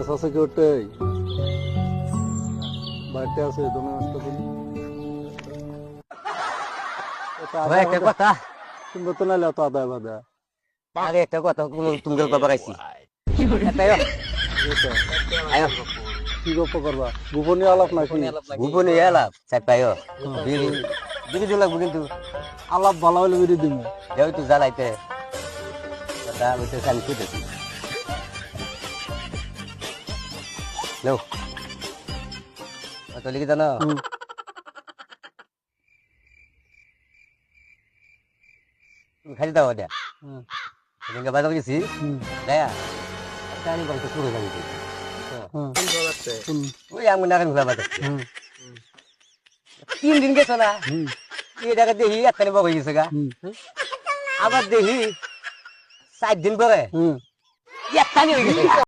আছে কি ওটাই বাড়িতে আছে তুমি নষ্ট করি একটা কথা তুমি তো নাইলে তো আদায় বাদা আরে একটা কথা তুমি বাবা গাইছি আয়ো কি গপ্প করবা গোপনীয় আলাপ নাকি গোপনে এলাম চাপাইও বিড়ি বিড়ি দিও লাগবো কিন্তু আলাপ ভালো হলে বেরিয়ে দিব যাও তুই জ্বালাইতে কথা বলতে আমি খুঁজেছি লো তো লিখে জানো খালি দাও দিয়া এদিকে বাজার গেছি দেয়া জানি বলতে শুরু হয়ে গেছে ওই আমি না ঘুরা বাজার 3 দিন গেছো না এই জায়গা দেখি একখানে বক হয়ে গেছে গা আবার দেখি 4 দিন পরে একখানে হয়ে গেছে